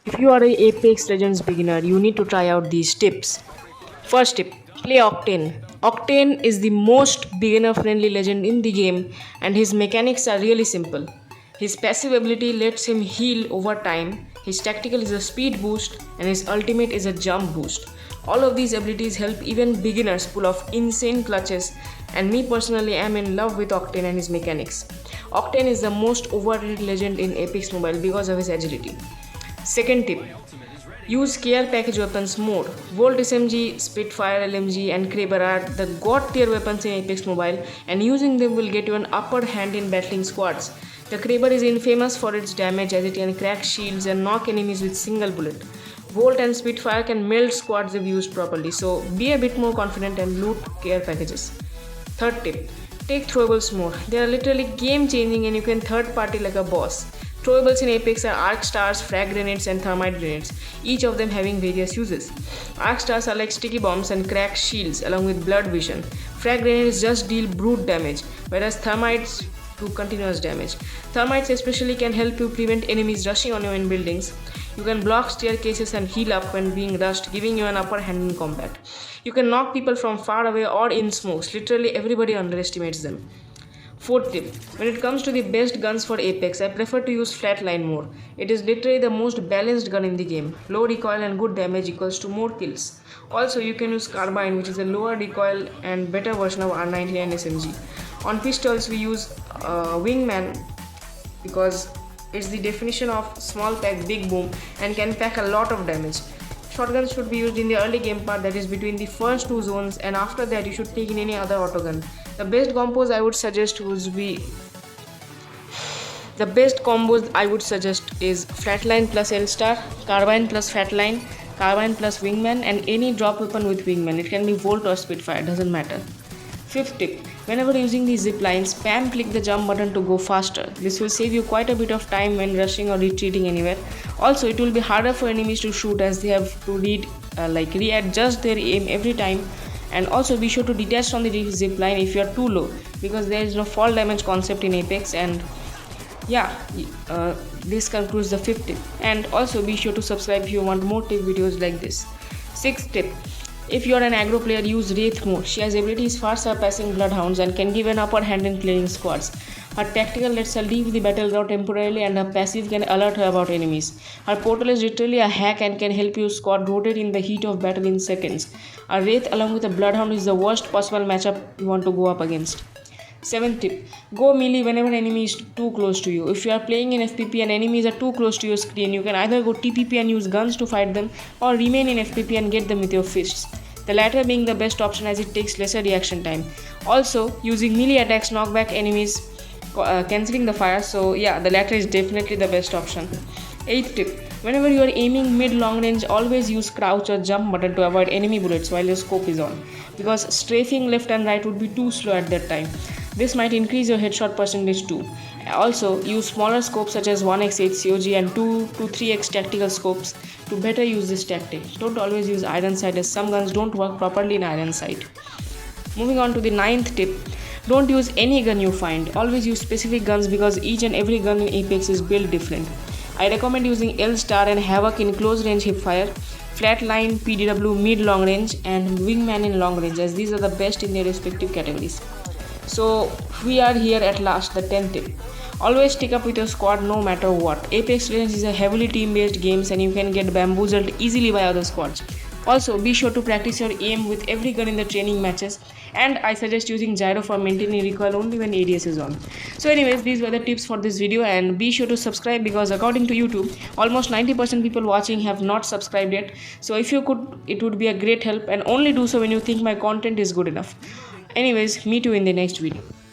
If you are a Apex Legends beginner, you need to try out these tips. First tip, play Octane. Octane is the most beginner friendly legend in the game and his mechanics are really simple. His passive ability lets him heal over time, his tactical is a speed boost, and his ultimate is a jump boost. All of these abilities help even beginners pull off insane clutches, and me personally am in love with Octane and his mechanics. Octane is the most overrated legend in Apex Mobile because of his agility. Second tip, use care package weapons more. Volt SMG, Spitfire LMG, and Kraber are the god tier weapons in Apex Mobile, and using them will get you an upper hand in battling squads. The Kraber is infamous for its damage as it can crack shields and knock enemies with single bullet. Volt and Spitfire can melt squads if used properly, so be a bit more confident and loot care packages. Third tip, take throwables more. They are literally game changing and you can third party like a boss. Throwables in Apex are arc stars, frag grenades, and thermite grenades, each of them having various uses. Arc stars are like sticky bombs and crack shields along with blood vision. Frag grenades just deal brute damage, whereas thermites do continuous damage. Thermites especially can help you prevent enemies rushing on you in buildings. You can block staircases and heal up when being rushed, giving you an upper hand in combat. You can knock people from far away or in smokes. Literally everybody underestimates them. Fourth tip, when it comes to the best guns for Apex, I prefer to use flatline more. It is literally the most balanced gun in the game. Low recoil and good damage equals to more kills. Also, you can use carbine, which is a lower recoil and better version of R99 SMG. On pistols, we use wingman because it's the definition of small pack big boom and can pack a lot of damage. Shotguns should be used in the early game part, that is between the first two zones, and after that you should take in any other autogun. The best combos I would suggest is flatline plus L star, carbine plus flatline, carbine plus wingman, and any drop weapon with wingman. It can be Volt or Spitfire, doesn't matter. Fifth tip, whenever using the zipline, spam click the jump button to go faster. This will save you quite a bit of time when rushing or retreating anywhere. Also, it will be harder for enemies to shoot as they have to readjust their aim every time. And also be sure to detach from the zipline if you are too low, because there is no fall damage concept in Apex. And yeah, this concludes the fifth tip. And also be sure to subscribe if you want more tip videos like this. Sixth tip, if you are an aggro player, use Wraith more. She has abilities far surpassing Bloodhounds and can give an upper hand in clearing squads. Her tactical lets her leave the battleground temporarily, and her passive can alert her about enemies. Her portal is literally a hack and can help you squad rotate in the heat of battle in seconds. A Wraith along with a Bloodhound is the worst possible matchup you want to go up against. Seventh tip, go melee whenever enemy is too close to you. If you are playing in FPP and enemies are too close to your screen, you can either go TPP and use guns to fight them, or remain in FPP and get them with your fists. The latter being the best option as it takes lesser reaction time. Also, using melee attacks knock back enemies, cancelling the fire, so yeah, the latter is definitely the best option. 8th tip, whenever you are aiming mid long range, always use crouch or jump button to avoid enemy bullets while your scope is on, because strafing left and right would be too slow at that time. This might increase your headshot percentage too. Also, use smaller scopes such as 1x8 COG and 2 to 3x tactical scopes to better use this tactic. Don't always use iron sight, as some guns don't work properly in iron sight. Moving on to the 9th tip, don't use any gun you find. Always use specific guns because each and every gun in Apex is built different. I recommend using L star and Havoc in close range hipfire, flatline, PDW mid long range, and wingman in long range, as these are the best in their respective categories. So we are here at last, the 10th tip. Always stick up with your squad no matter what. Apex Legends is a heavily team based game and you can get bamboozled easily by other squads. Also, be sure to practice your aim with every gun in the training matches, and I suggest using gyro for maintaining recoil only when ADS is on. So anyways, these were the tips for this video, and be sure to subscribe because according to YouTube, almost 90% people watching have not subscribed yet. So if you could, it would be a great help, and only do so when you think my content is good enough. Anyways, meet you in the next video.